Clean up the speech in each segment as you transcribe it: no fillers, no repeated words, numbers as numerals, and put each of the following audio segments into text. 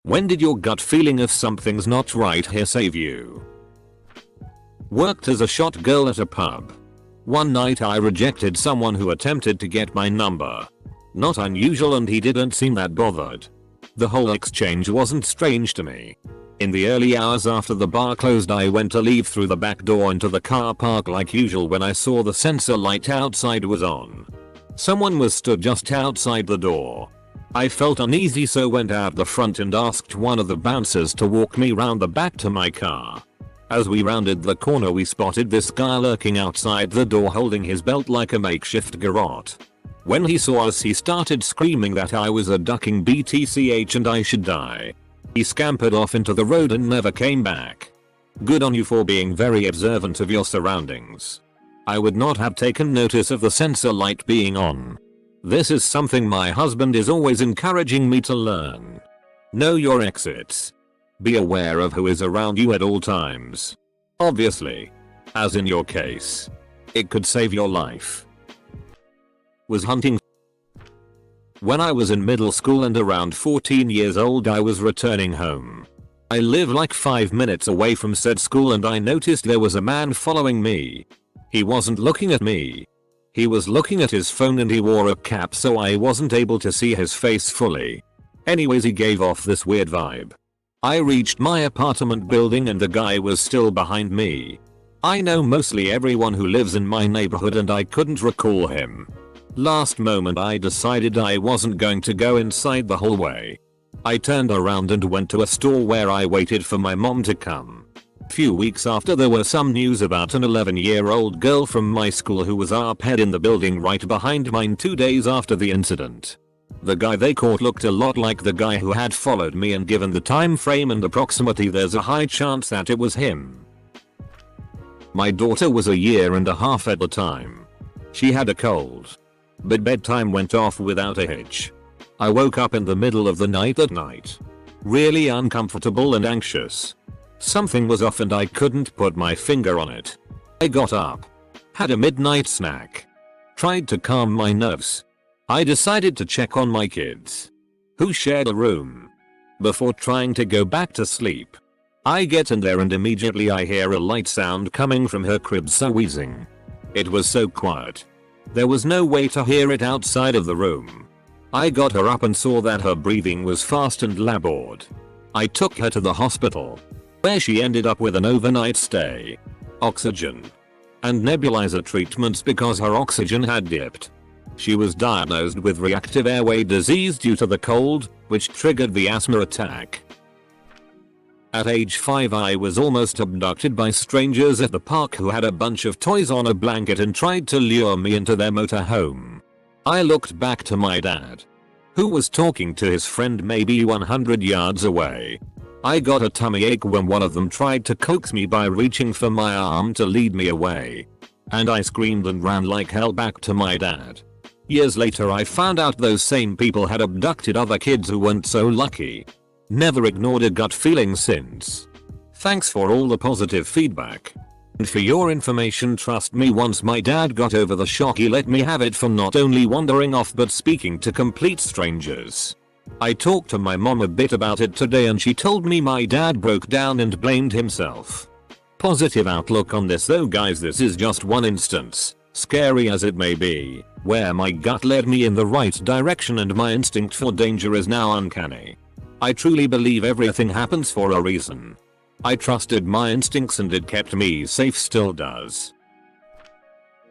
When did your gut feeling of something's not right here save you? Worked as a shot girl at a pub. One night I rejected someone who attempted to get my number. Not unusual, and he didn't seem that bothered. The whole exchange wasn't strange to me. In the early hours after the bar closed, I went to leave through the back door into the car park like usual when I saw the sensor light outside was on. Someone was stood just outside the door. I felt uneasy, so went out the front and asked one of the bouncers to walk me round the back to my car. As we rounded the corner, we spotted this guy lurking outside the door holding his belt like a makeshift garrote. When he saw us, he started screaming that I was a ducking BTCH and I should die. He scampered off into the road and never came back. Good on you for being very observant of your surroundings. I would not have taken notice of the sensor light being on. This is something my husband is always encouraging me to learn. Know your exits. Be aware of who is around you at all times. Obviously. As in your case. It could save your life. Was hunting. When I was in middle school and around 14 years old, I was returning home. I live like 5 minutes away from said school, and I noticed there was a man following me. He wasn't looking at me. He was looking at his phone and he wore a cap, so I wasn't able to see his face fully. Anyways, he gave off this weird vibe. I reached my apartment building and the guy was still behind me. I know mostly everyone who lives in my neighborhood and I couldn't recall him. Last moment I decided I wasn't going to go inside the hallway. I turned around and went to a store where I waited for my mom to come. Few weeks after, there were some news about an 11-year-old girl from my school who was ARP-ed in the building right behind mine 2 days after the incident. The guy they caught looked a lot like the guy who had followed me, and given the time frame and the proximity, there's a high chance that it was him. My daughter was 1.5 years at the time. She had a cold. But bedtime went off without a hitch. I woke up in the middle of the night at night. Really uncomfortable and anxious. Something was off and I couldn't put my finger on it. I got up. Had a midnight snack. Tried to calm my nerves. I decided to check on my kids, who shared a room, before trying to go back to sleep. I get in there and immediately I hear a light sound coming from her crib, so wheezing. It was so quiet. There was no way to hear it outside of the room. I got her up and saw that her breathing was fast and labored. I took her to the hospital, where she ended up with an overnight stay, oxygen, and nebulizer treatments because her oxygen had dipped. She was diagnosed with reactive airway disease due to the cold, which triggered the asthma attack. At age 5, I was almost abducted by strangers at the park who had a bunch of toys on a blanket and tried to lure me into their motorhome. I looked back to my dad, who was talking to his friend maybe 100 yards away. I got a tummy ache when one of them tried to coax me by reaching for my arm to lead me away. And I screamed and ran like hell back to my dad. Years later I found out those same people had abducted other kids who weren't so lucky. Never ignored a gut feeling since. Thanks for all the positive feedback. And for your information, trust me, once my dad got over the shock, he let me have it for not only wandering off but speaking to complete strangers. I talked to my mom a bit about it today and she told me my dad broke down and blamed himself. Positive outlook on this though, guys. This is just one instance, scary as it may be, where my gut led me in the right direction and my instinct for danger is now uncanny. I truly believe everything happens for a reason. I trusted my instincts and it kept me safe, still does.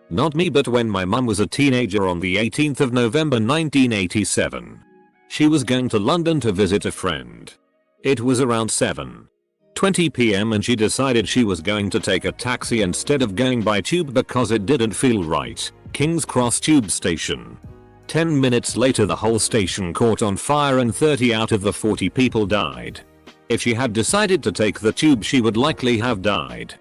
Not me, but when my mum was a teenager on the 18th of November 1987. She was going to London to visit a friend. It was around 7:20 PM and she decided she was going to take a taxi instead of going by tube because it didn't feel right. King's Cross tube station. 10 minutes later the whole station caught on fire and 30 out of the 40 people died. If she had decided to take the tube, she would likely have died.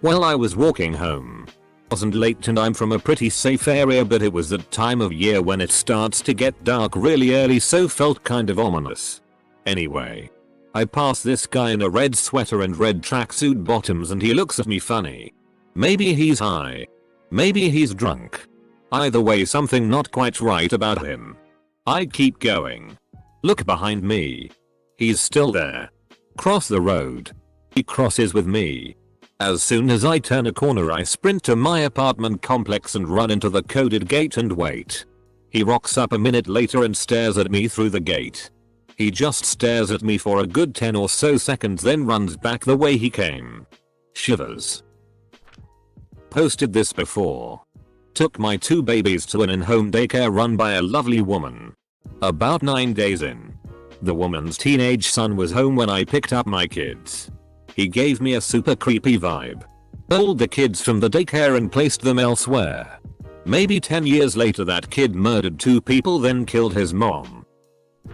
While I was walking home. Wasn't late and I'm from a pretty safe area, but it was that time of year when it starts to get dark really early, so felt kind of ominous. Anyway, I pass this guy in a red sweater and red tracksuit bottoms and he looks at me funny. Maybe he's high. Maybe he's drunk. Either way, something not quite right about him. I keep going. Look behind me. He's still there. Cross the road. He crosses with me. As soon as I turn a corner I sprint to my apartment complex and run into the coded gate and wait. He rocks up a minute later and stares at me through the gate. He just stares at me for a good 10 or so seconds then runs back the way he came. Shivers. Posted this before. Took my 2 babies to an in-home daycare run by a lovely woman. About 9 days in. The woman's teenage son was home when I picked up my kids. He gave me a super creepy vibe. Pulled the kids from the daycare and placed them elsewhere. Maybe 10 years later that kid murdered 2 people then killed his mom.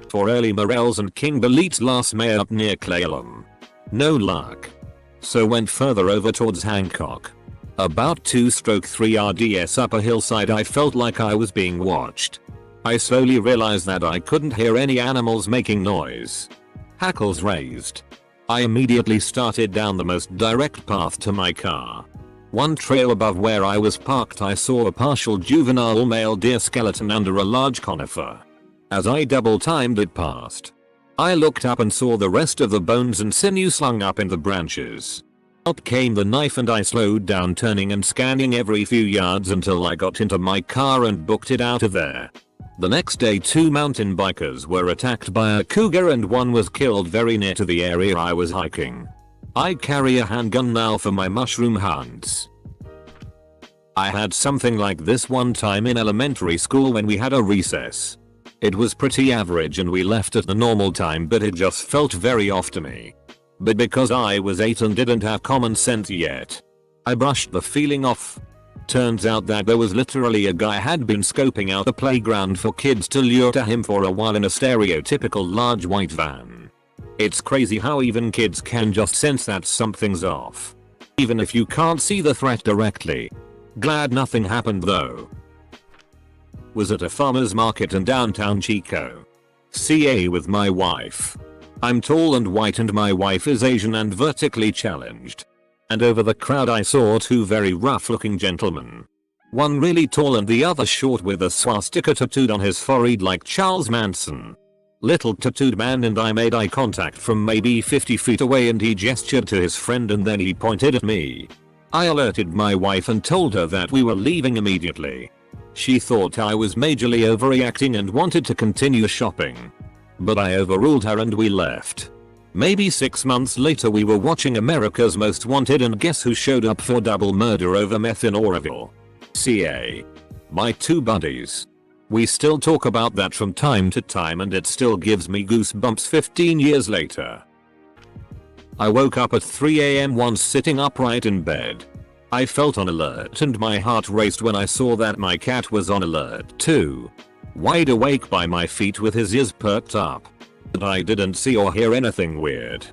For early Morels and Kimberley's last May up near Clallam. No luck. So went further over towards Hancock. About 2/3 RDS up a hillside I felt like I was being watched. I slowly realized that I couldn't hear any animals making noise. Hackles raised. I immediately started down the most direct path to my car. One trail above where I was parked I saw a partial juvenile male deer skeleton under a large conifer. As I double timed it passed. I looked up and saw the rest of the bones and sinew slung up in the branches. Out came the knife and I slowed down turning and scanning every few yards until I got into my car and booked it out of there. The next day 2 mountain bikers were attacked by a cougar and one was killed very near to the area I was hiking. I carry a handgun now for my mushroom hunts. I had something like this one time in elementary school when we had a recess. It was pretty average and we left at the normal time but it just felt very off to me. But because I was 8 and didn't have common sense yet, I brushed the feeling off. Turns out that there was literally a guy had been scoping out a playground for kids to lure to him for a while in a stereotypical large white van. It's crazy how even kids can just sense that something's off. Even if you can't see the threat directly. Glad nothing happened though. Was at a farmer's market in downtown Chico. CA with my wife. I'm tall and white and my wife is Asian and vertically challenged. And over the crowd I saw 2 very rough looking gentlemen. One really tall and the other short with a swastika tattooed on his forehead like Charles Manson. Little tattooed man and I made eye contact from maybe 50 feet away and he gestured to his friend and then he pointed at me. I alerted my wife and told her that we were leaving immediately. She thought I was majorly overreacting and wanted to continue shopping. But I overruled her and we left. Maybe 6 months later we were watching America's Most Wanted and guess who showed up for double murder over meth in Oroville? CA. My 2 buddies. We still talk about that from time to time and it still gives me goosebumps 15 years later. I woke up at 3 AM once sitting upright in bed. I felt on alert and my heart raced when I saw that my cat was on alert too. Wide awake by my feet with his ears perked up. But I didn't see or hear anything weird.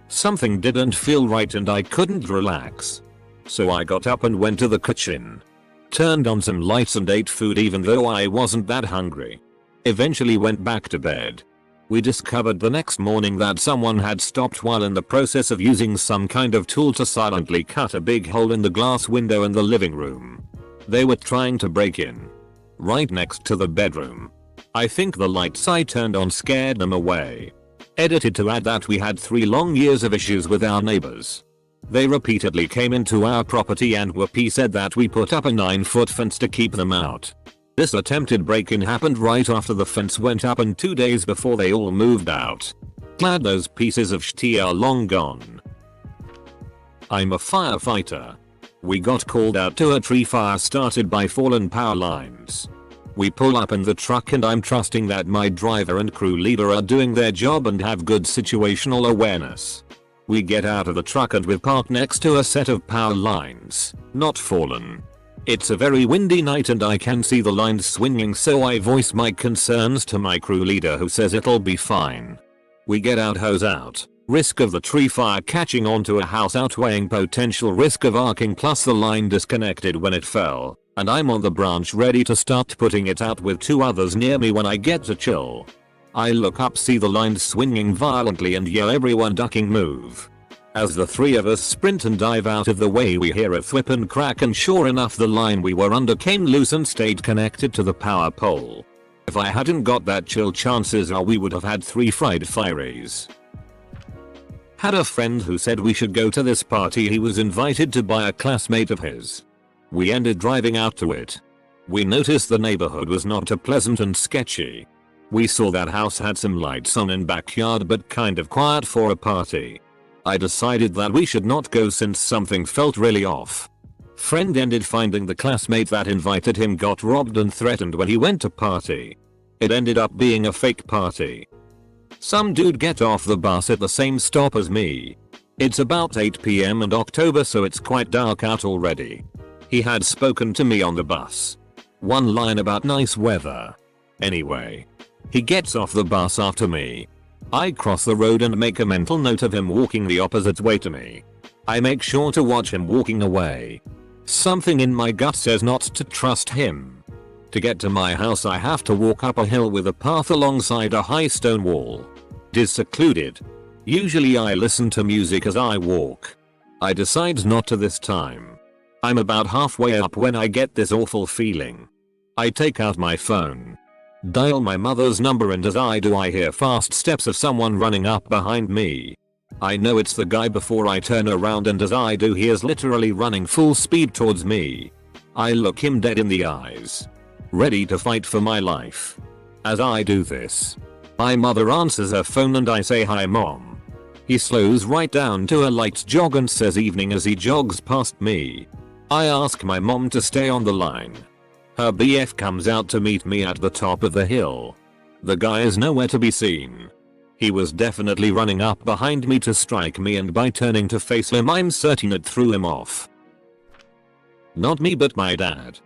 Something didn't feel right and I couldn't relax. So I got up and went to the kitchen. Turned on some lights and ate food even though I wasn't that hungry. Eventually went back to bed. We discovered the next morning that someone had stopped while in the process of using some kind of tool to silently cut a big hole in the glass window in the living room. They were trying to break in. Right next to the bedroom. I think the lights I turned on scared them away. Edited to add that we had 3 long years of issues with our neighbors. They repeatedly came into our property and WP said that we put up a 9-foot fence to keep them out. This attempted break-in happened right after the fence went up and 2 days before they all moved out. Glad those pieces of shit are long gone. I'm a firefighter. We got called out to a tree fire started by fallen power lines. We pull up in the truck and I'm trusting that my driver and crew leader are doing their job and have good situational awareness. We get out of the truck and we park next to a set of power lines, not fallen. It's a very windy night and I can see the lines swinging, so I voice my concerns to my crew leader who says it'll be fine. We get out, hose out. Risk of the tree fire catching onto a house outweighing potential risk of arcing plus the line disconnected when it fell, and I'm on the branch ready to start putting it out with 2 others near me when I get to chill. I look up, see the line swinging violently and yell, everyone ducking, move. As the 3 of us sprint and dive out of the way we hear a thwip and crack and sure enough the line we were under came loose and stayed connected to the power pole. If I hadn't got that chill, chances are we would have had 3 fried fireys. Had a friend who said we should go to this party he was invited to by a classmate of his. We ended driving out to it. We noticed the neighborhood was not too pleasant and sketchy. We saw that house had some lights on in backyard but kind of quiet for a party. I decided that we should not go since something felt really off. Friend ended finding the classmate that invited him got robbed and threatened when he went to party. It ended up being a fake party. Some dude get off the bus at the same stop as me. It's about 8 PM and October, so it's quite dark out already. He had spoken to me on the bus. One line about nice weather. Anyway, he gets off the bus after me. I cross the road and make a mental note of him walking the opposite way to me. I make sure to watch him walking away. Something in my gut says not to trust him. To get to my house I have to walk up a hill with a path alongside a high stone wall. It is secluded. Usually I listen to music as I walk. I decide not to this time. I'm about halfway up when I get this awful feeling. I take out my phone. Dial my mother's number, and as I do I hear fast steps of someone running up behind me. I know it's the guy before I turn around, and as I do he is literally running full speed towards me. I look him dead in the eyes, ready to fight for my life. As I do this, my mother answers her phone and I say, "Hi mom." He slows right down to a light jog and says evening as he jogs past me. I ask my mom to stay on the line. Her BF comes out to meet me at the top of the hill. The guy is nowhere to be seen. He was definitely running up behind me to strike me, and by turning to face him I'm certain it threw him off. Not me but my dad.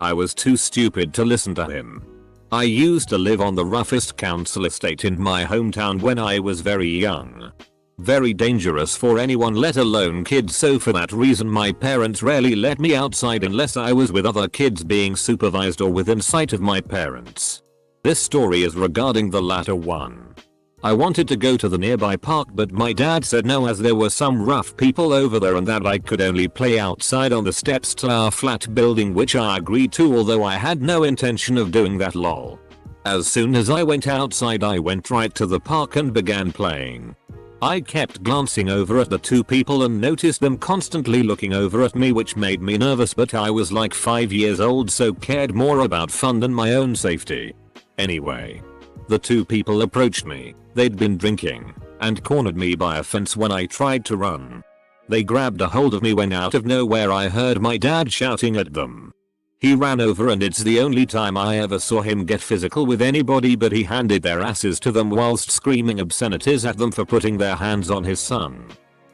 I was too stupid to listen to him. I used to live on the roughest council estate in my hometown when I was very young. Very dangerous for anyone, let alone kids, so for that reason my parents rarely let me outside unless I was with other kids being supervised or within sight of my parents. This story is regarding the latter one. I wanted to go to the nearby park but my dad said no, as there were some rough people over there and that I could only play outside on the steps to our flat building, which I agreed to, although I had no intention of doing that, lol. As soon as I went outside I went right to the park and began playing. I kept glancing over at the two people and noticed them constantly looking over at me, which made me nervous, but I was like 5 years old so cared more about fun than my own safety. Anyway, the two people approached me. They'd been drinking and cornered me by a fence when I tried to run. They grabbed a hold of me when out of nowhere I heard my dad shouting at them. He ran over and it's the only time I ever saw him get physical with anybody, but he handed their asses to them whilst screaming obscenities at them for putting their hands on his son.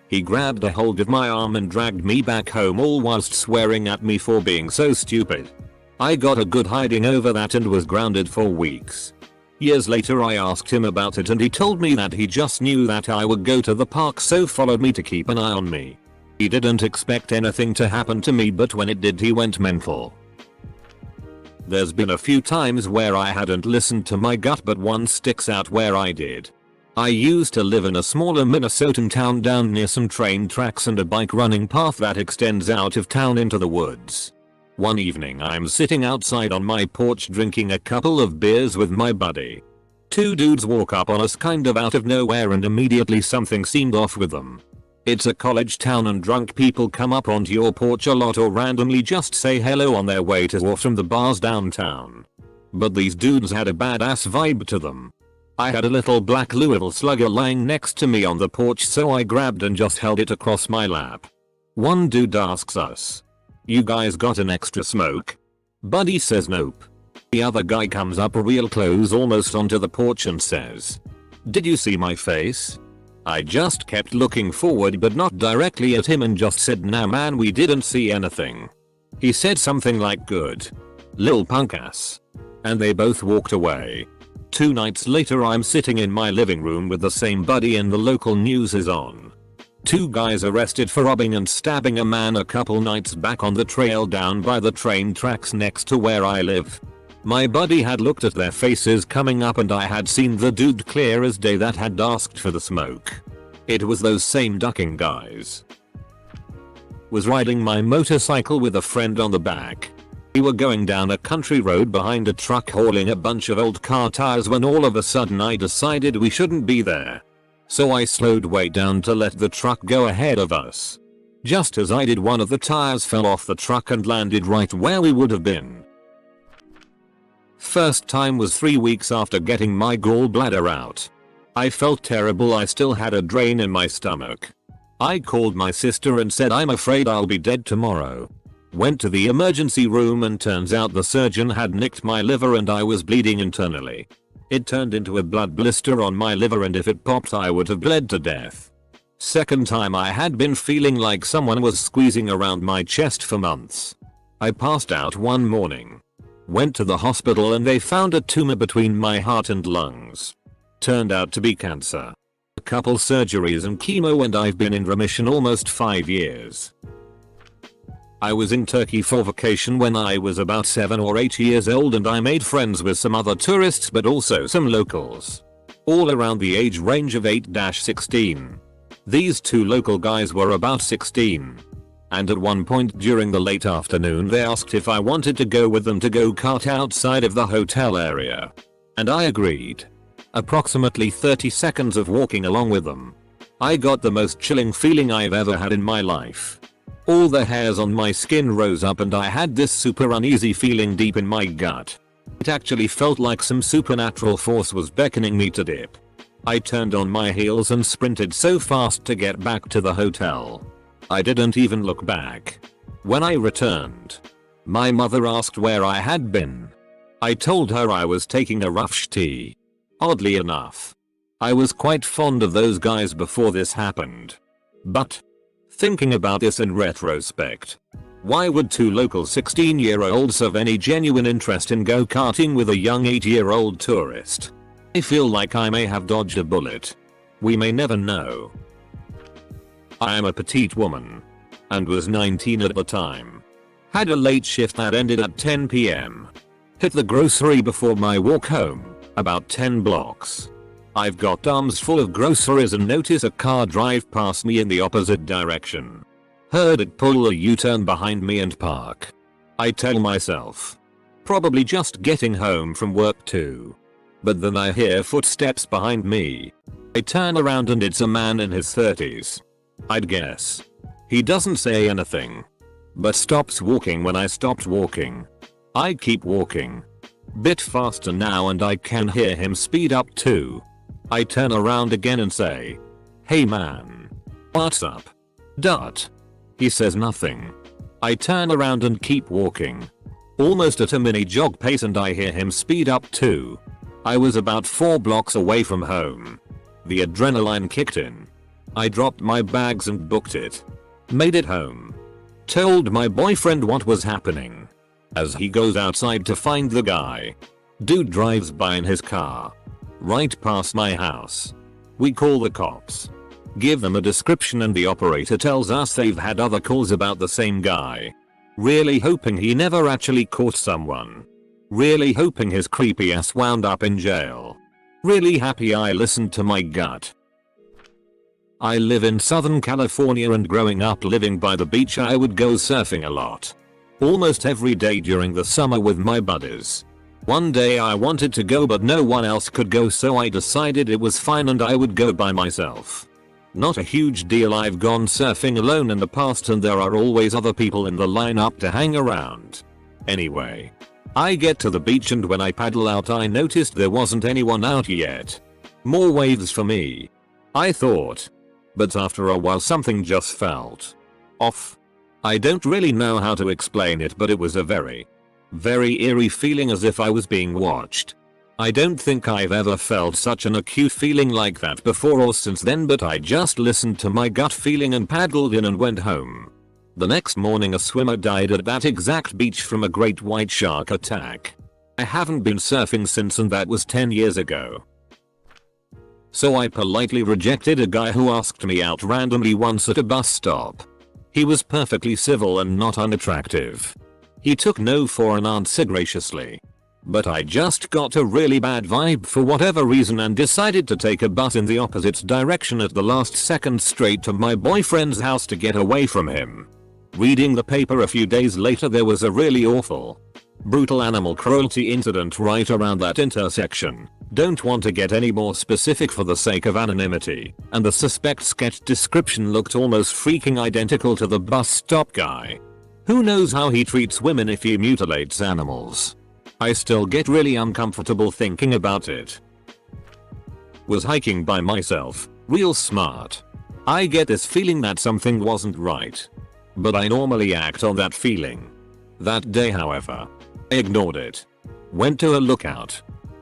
He grabbed a hold of my arm and dragged me back home, all whilst swearing at me for being so stupid. I got a good hiding over that and was grounded for weeks. Years later I asked him about it and he told me that he just knew that I would go to the park, so followed me to keep an eye on me. He didn't expect anything to happen to me, but when it did he went mental. There's been a few times where I hadn't listened to my gut, but one sticks out where I did. I used to live in a smaller Minnesotan town down near some train tracks and a bike running path that extends out of town into the woods. One evening I'm sitting outside on my porch drinking a couple of beers with my buddy. Two dudes walk up on us kind of out of nowhere and immediately something seemed off with them. It's a college town and drunk people come up onto your porch a lot or randomly just say hello on their way to or from the bars downtown. But these dudes had a badass vibe to them. I had a little black Louisville Slugger lying next to me on the porch, so I grabbed and just held it across my lap. One dude asks us, "You guys got an extra smoke?" Buddy says nope. The other guy comes up real close almost onto the porch and says, "Did you see my face?" I just kept looking forward but not directly at him and just said, "Nah man, we didn't see anything." He said something like, "Good. Lil punk ass." And they both walked away. 2 nights later I'm sitting in my living room with the same buddy and the local news is on. 2 guys arrested for robbing and stabbing a man a couple nights back on the trail down by the train tracks next to where I live. My buddy had looked at their faces coming up and I had seen the dude clear as day that had asked for the smoke. It was those same ducking guys. Was riding my motorcycle with a friend on the back. We were going down a country road behind a truck hauling a bunch of old car tires when all of a sudden I decided we shouldn't be there. So I slowed way down to let the truck go ahead of us. Just as I did, one of the tires fell off the truck and landed right where we would have been. First time was 3 weeks after getting my gallbladder out. I felt terrible. I still had a drain in my stomach. I called my sister and said I'm afraid I'll be dead tomorrow. Went to the emergency room and turns out the surgeon had nicked my liver and I was bleeding internally. It turned into a blood blister on my liver and if it popped I would have bled to death. Second time, I had been feeling like someone was squeezing around my chest for months. I passed out one morning. Went to the hospital and they found a tumor between my heart and lungs. Turned out to be cancer. A couple surgeries and chemo and I've been in remission almost 5 years. I was in Turkey for vacation when I was about 7 or 8 years old and I made friends with some other tourists but also some locals. All around the age range of 8-16. These 2 local guys were about 16. And at one point during the late afternoon they asked if I wanted to go with them to go kart outside of the hotel area. And I agreed. Approximately 30 seconds of walking along with them. I got the most chilling feeling I've ever had in my life. All the hairs on my skin rose up and I had this super uneasy feeling deep in my gut. It actually felt like some supernatural force was beckoning me to dip. I turned on my heels and sprinted so fast to get back to the hotel. I didn't even look back. When I returned, my mother asked where I had been. I told her I was taking a rough tea. Oddly enough, I was quite fond of those guys before this happened. But thinking about this in retrospect, why would 2 local 16-year-olds have any genuine interest in go-karting with a young 8-year-old tourist? I feel like I may have dodged a bullet. We may never know. I am a petite woman. And was 19 at the time. Had a late shift that ended at 10 PM. Hit the grocery before my walk home, about 10 blocks. I've got arms full of groceries and notice a car drive past me in the opposite direction. Heard it pull a U-turn behind me and park. I tell myself, probably just getting home from work too. But then I hear footsteps behind me. I turn around and it's a man in his 30s. I'd guess. He doesn't say anything, but stops walking when I stopped walking. I keep walking. Bit faster now and I can hear him speed up too. I turn around again and say, "Hey man. What's up?" Dot. He says nothing. I turn around and keep walking. Almost at a mini jog pace and I hear him speed up too. I was about 4 blocks away from home. The adrenaline kicked in. I dropped my bags and booked it. Made it home. Told my boyfriend what was happening. As he goes outside to find the guy. Dude drives by in his car. Right past my house. We call the cops. Give them a description and the operator tells us they've had other calls about the same guy. Really hoping he never actually caught someone. Really hoping his creepy ass wound up in jail. Really happy I listened to my gut. I live in Southern California and growing up living by the beach I would go surfing a lot. Almost every day during the summer with my buddies. One day I wanted to go but no one else could go so I decided it was fine and I would go by myself. Not a huge deal, I've gone surfing alone in the past and there are always other people in the lineup to hang around. Anyway, I get to the beach and when I paddle out I noticed there wasn't anyone out yet. More waves for me, I thought. But after a while something just felt off. I don't really know how to explain it but it was a very eerie feeling as if I was being watched. I don't think I've ever felt such an acute feeling like that before or since then but I just listened to my gut feeling and paddled in and went home. The next morning a swimmer died at that exact beach from a great white shark attack. I haven't been surfing since and that was 10 years ago. So I politely rejected a guy who asked me out randomly once at a bus stop. He was perfectly civil and not unattractive. He took no for an answer graciously. But I just got a really bad vibe for whatever reason and decided to take a bus in the opposite direction at the last second straight to my boyfriend's house to get away from him. Reading the paper a few days later, there was a really awful, brutal animal cruelty incident right around that intersection. Don't want to get any more specific for the sake of anonymity, and the suspect's sketch description looked almost freaking identical to the bus stop guy. Who knows how he treats women if he mutilates animals? I still get really uncomfortable thinking about it. Was hiking by myself, real smart. I get this feeling that something wasn't right, but I normally act on that feeling. That day, however, I ignored it. Went to a lookout,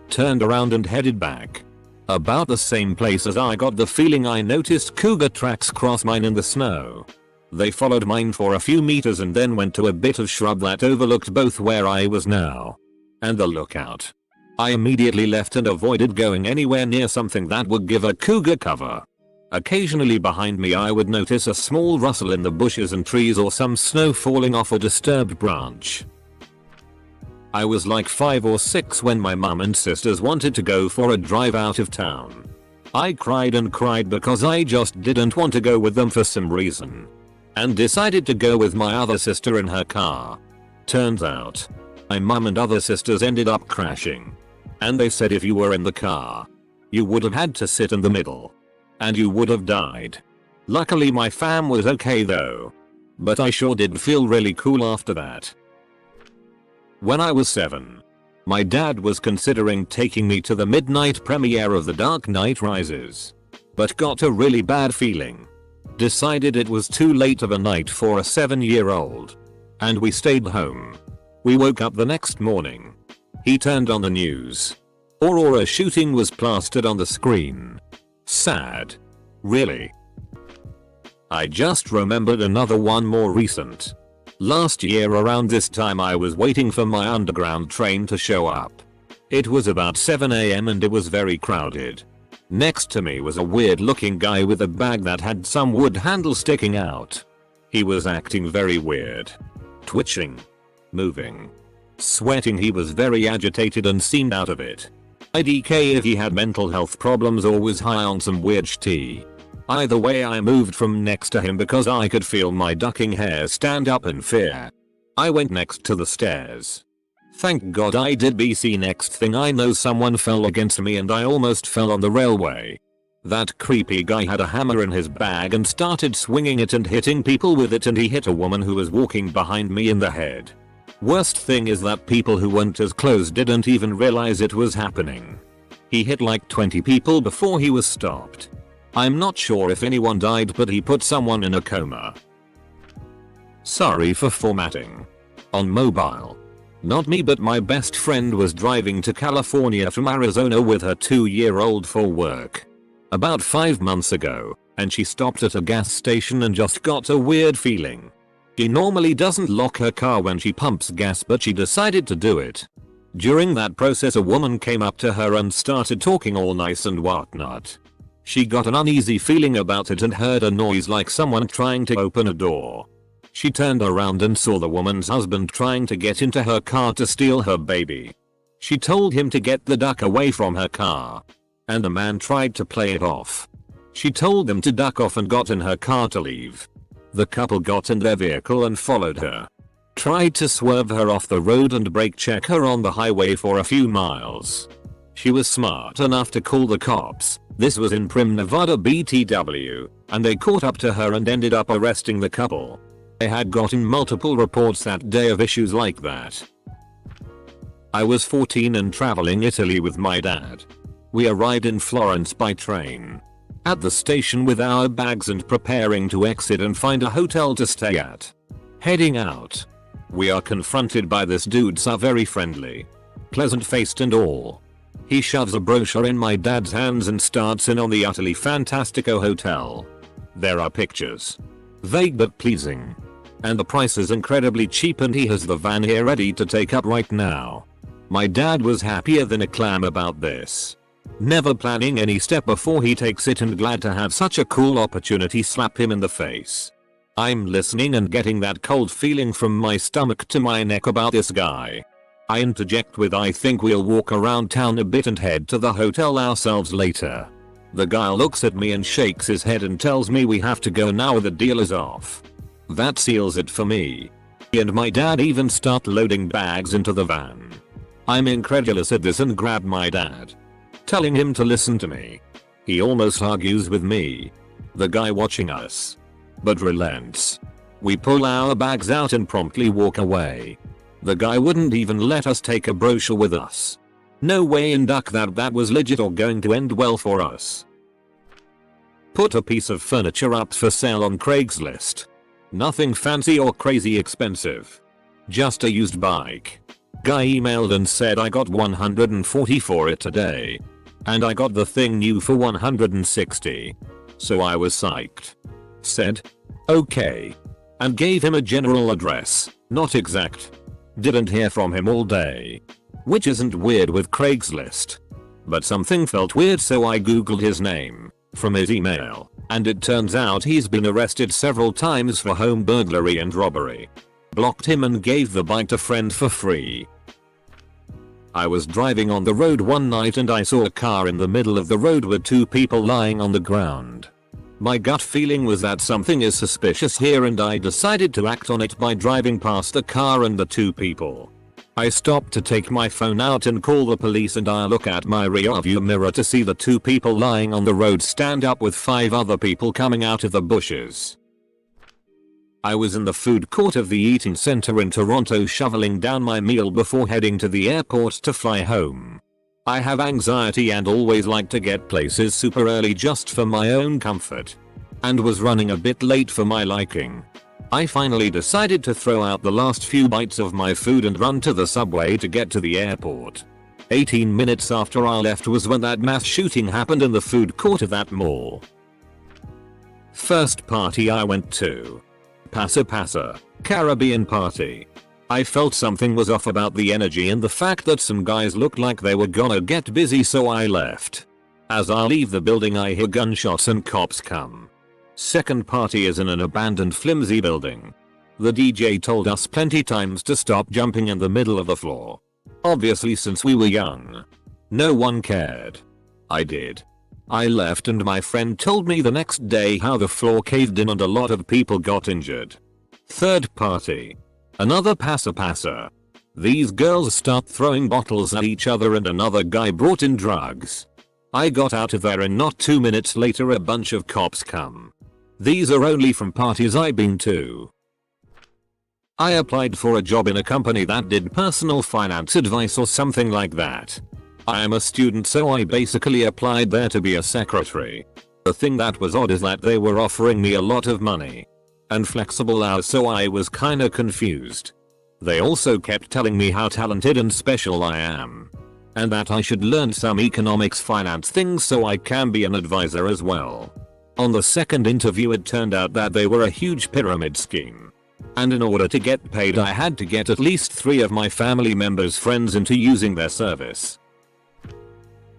turned around and headed back. About the same place as I got the feeling, I noticed cougar tracks cross mine in the snow. They followed mine for a few meters and then went to a bit of shrub that overlooked both where I was now and the lookout. I immediately left and avoided going anywhere near something that would give a cougar cover. Occasionally behind me I would notice a small rustle in the bushes and trees or some snow falling off a disturbed branch. I was like 5 or 6 when my mum and sisters wanted to go for a drive out of town. I cried and cried because I just didn't want to go with them for some reason, and decided to go with my other sister in her car. Turns out, my mum and other sisters ended up crashing. And they said if you were in the car, you would have had to sit in the middle, and you would have died. Luckily my fam was okay though, but I sure did feel really cool after that. When I was 7, my dad was considering taking me to the midnight premiere of The Dark Knight Rises, but got a really bad feeling. Decided it was too late of a night for a 7-year-old, and we stayed home. We woke up the next morning. He turned on the news. Aurora shooting was plastered on the screen. Sad. Really. I just remembered another one more recent. Last year around this time I was waiting for my underground train to show up. It was about 7 AM and it was very crowded. Next to me was a weird looking guy with a bag that had some wood handle sticking out. He was acting very weird. Twitching. Moving. Sweating. He was very agitated and seemed out of it. IDK if he had mental health problems or was high on some weird tea. Either way I moved from next to him because I could feel my ducking hair stand up in fear. I went next to the stairs. Thank God I did BC. Next thing I know someone fell against me and I almost fell on the railway. That creepy guy had a hammer in his bag and started swinging it and hitting people with it, and he hit a woman who was walking behind me in the head. Worst thing is that people who weren't as close didn't even realize it was happening. He hit like 20 people before he was stopped. I'm not sure if anyone died, but he put someone in a coma. Sorry for formatting. On mobile. Not me, but my best friend was driving to California from Arizona with her 2-year-old for work about 5 months ago, and she stopped at a gas station and just got a weird feeling. She normally doesn't lock her car when she pumps gas, but she decided to do it. During that process a woman came up to her and started talking all nice and whatnot. She got an uneasy feeling about it and heard a noise like someone trying to open a door. She turned around and saw the woman's husband trying to get into her car to steal her baby. She told him to get the duck away from her car, and the man tried to play it off. She told them to duck off and got in her car to leave. The couple got in their vehicle and followed her. Tried to swerve her off the road and brake check her on the highway for a few miles. She was smart enough to call the cops. This was in Prim, Nevada BTW, and they caught up to her and ended up arresting the couple. They had gotten multiple reports that day of issues like that. I was 14 and traveling Italy with my dad. We arrived in Florence by train. At the station with our bags and preparing to exit and find a hotel to stay at. Heading out, we are confronted by this dude, so very friendly, pleasant faced and all. He shoves a brochure in my dad's hands and starts in on the utterly fantastico hotel. There are pictures. Vague but pleasing. And the price is incredibly cheap, and he has the van here ready to take up right now. My dad was happier than a clam about this. Never planning any step before he takes it, and glad to have such a cool opportunity slap him in the face. I'm listening and getting that cold feeling from my stomach to my neck about this guy. I interject with, I think we'll walk around town a bit and head to the hotel ourselves later. The guy looks at me and shakes his head and tells me we have to go now, the deal is off. That seals it for me. He and my dad even start loading bags into the van. I'm incredulous at this and grab my dad, telling him to listen to me. He almost argues with me, the guy watching us, but relents. We pull our bags out and promptly walk away. The guy wouldn't even let us take a brochure with us. No way in duck that was legit or going to end well for us. Put a piece of furniture up for sale on Craigslist. Nothing fancy or crazy expensive. Just a used bike. Guy emailed and said I got $140 for it today. And I got the thing new for $160. So I was psyched. Said, okay. And gave him a general address, not exact. Didn't hear from him all day. Which isn't weird with Craigslist. But something felt weird, so I googled his name from his email, and it turns out he's been arrested several times for home burglary and robbery. Blocked him and gave the bike to friend for free. I was driving on the road one night and I saw a car in the middle of the road with two people lying on the ground. My gut feeling was that something is suspicious here, and I decided to act on it by driving past the car and the two people. I stopped to take my phone out and call the police, and I look at my rearview mirror to see the two people lying on the road stand up with 5 other people coming out of the bushes. I was in the food court of the eating center in Toronto shoveling down my meal before heading to the airport to fly home. I have anxiety and always like to get places super early just for my own comfort, and was running a bit late for my liking. I finally decided to throw out the last few bites of my food and run to the subway to get to the airport. 18 minutes after I left was when that mass shooting happened in the food court of that mall. First party I went to. Pasa, Caribbean party. I felt something was off about the energy and the fact that some guys looked like they were gonna get busy, so I left. As I leave the building I hear gunshots and cops come. Second party is in an abandoned flimsy building. The DJ told us plenty times to stop jumping in the middle of the floor. Obviously, since we were young, no one cared. I did. I left and my friend told me the next day how the floor caved in and a lot of people got injured. Third party. Another pasa. These girls start throwing bottles at each other and another guy brought in drugs. I got out of there and not 2 minutes later a bunch of cops come. These are only from parties I've been to. I applied for a job in a company that did personal finance advice or something like that. I am a student, so I basically applied there to be a secretary. The thing that was odd is that they were offering me a lot of money and flexible hours, so I was kinda confused. They also kept telling me how talented and special I am, and that I should learn some economics finance things so I can be an advisor as well. On the second interview it turned out that they were a huge pyramid scheme, and in order to get paid I had to get at least 3 of my family members' friends into using their service.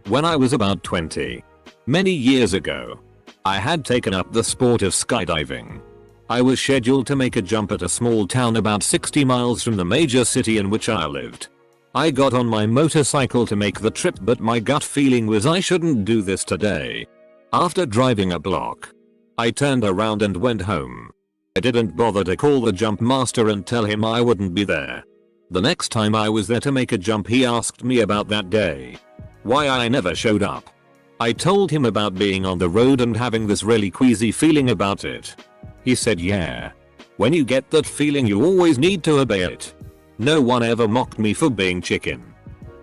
When I was about 20, many years ago, I had taken up the sport of skydiving. I was scheduled to make a jump at a small town about 60 miles from the major city in which I lived. I got on my motorcycle to make the trip, but my gut feeling was I shouldn't do this today. After driving a block, I turned around and went home. I didn't bother to call the jump master and tell him I wouldn't be there. The next time I was there to make a jump he asked me about that day, why I never showed up. I told him about being on the road and having this really queasy feeling about it. He said, yeah, when you get that feeling you always need to obey it. No one ever mocked me for being chicken.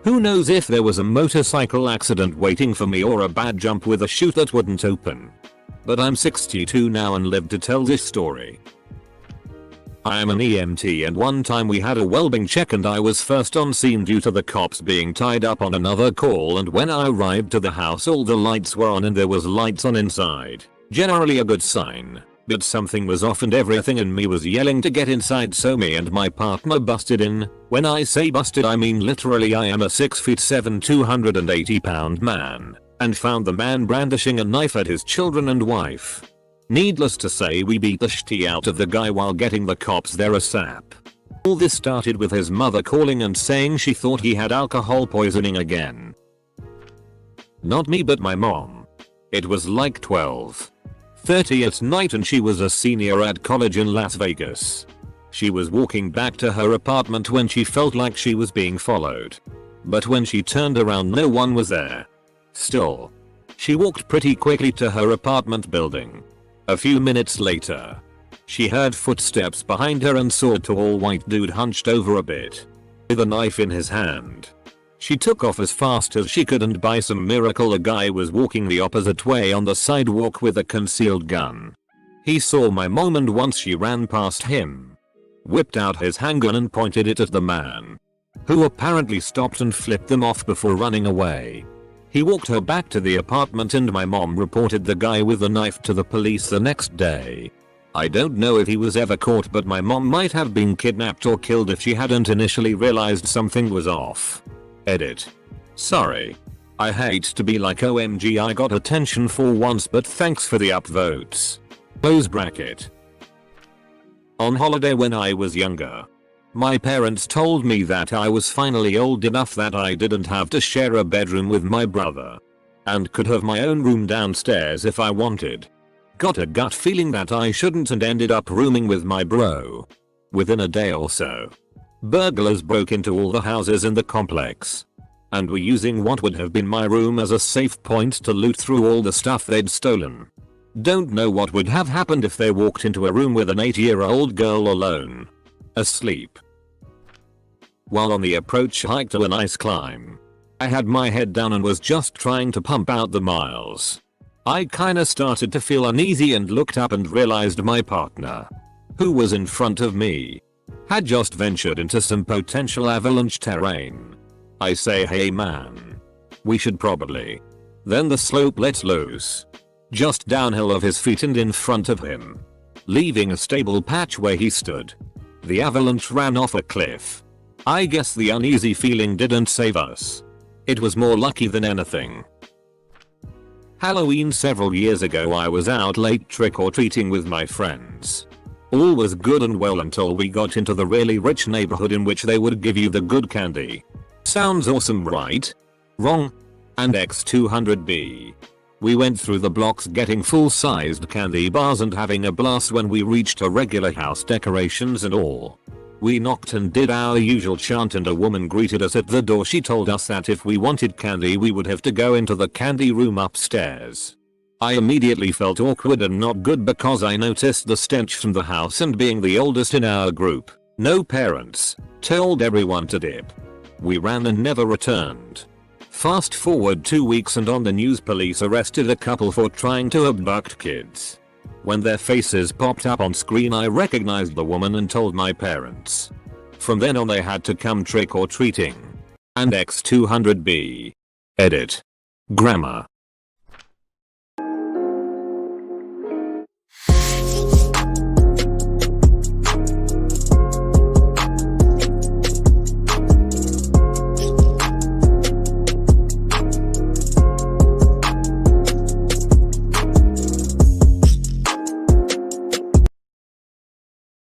Who knows if there was a motorcycle accident waiting for me or a bad jump with a chute that wouldn't open. But I'm 62 now and live to tell this story. I am an EMT, and one time we had a welding check and I was first on scene due to the cops being tied up on another call, and when I arrived to the house all the lights were on and there was lights on inside. Generally a good sign. But something was off and everything in me was yelling to get inside, so me and my partner busted in. When I say busted I mean literally. I am a 6'7" 280 pound man, and found the man brandishing a knife at his children and wife. Needless to say we beat the shit out of the guy while getting the cops there ASAP. All this started with his mother calling and saying she thought he had alcohol poisoning again. Not me, but my mom. It was like 12. 30th night and she was a senior at college in Las Vegas. She was walking back to her apartment when she felt like she was being followed. But when she turned around no one was there. Still, she walked pretty quickly to her apartment building. A few minutes later, she heard footsteps behind her and saw a tall white dude hunched over a bit, with a knife in his hand. She took off as fast as she could and by some miracle a guy was walking the opposite way on the sidewalk with a concealed gun. He saw my mom and once she ran past him, whipped out his handgun and pointed it at the man, who apparently stopped and flipped them off before running away. He walked her back to the apartment and my mom reported the guy with the knife to the police the next day. I don't know if he was ever caught, but my mom might have been kidnapped or killed if she hadn't initially realized something was off. Edit. Sorry. I hate to be like OMG I got attention for once, but thanks for the upvotes. Close bracket. On holiday when I was younger, my parents told me that I was finally old enough that I didn't have to share a bedroom with my brother, and could have my own room downstairs if I wanted. Got a gut feeling that I shouldn't and ended up rooming with my bro. Within a day or so, burglars broke into all the houses in the complex, and were using what would have been my room as a safe point to loot through all the stuff they'd stolen. Don't know what would have happened if they walked into a room with an 8-year-old girl alone, asleep. While on the approach hike to a nice climb, I had my head down and was just trying to pump out the miles. I kinda started to feel uneasy and looked up and realized my partner, who was in front of me, had just ventured into some potential avalanche terrain. I say, hey man, we should probably. Then the slope let loose, just downhill of his feet and in front of him, leaving a stable patch where he stood. The avalanche ran off a cliff. I guess the uneasy feeling didn't save us. It was more lucky than anything. Halloween several years ago I was out late trick-or-treating with my friends. All was good and well until we got into the really rich neighborhood in which they would give you the good candy. Sounds awesome, right? Wrong. And X200B. We went through the blocks getting full-sized candy bars and having a blast when we reached a regular house, decorations and all. We knocked and did our usual chant and a woman greeted us at the door. She told us that if we wanted candy we would have to go into the candy room upstairs. I immediately felt awkward and not good because I noticed the stench from the house, and being the oldest in our group, no parents, told everyone to dip. We ran and never returned. Fast forward 2 weeks and on the news police arrested a couple for trying to abduct kids. When their faces popped up on screen I recognized the woman and told my parents. From then on they had to come trick or treating. And X200B. Edit. Grammar.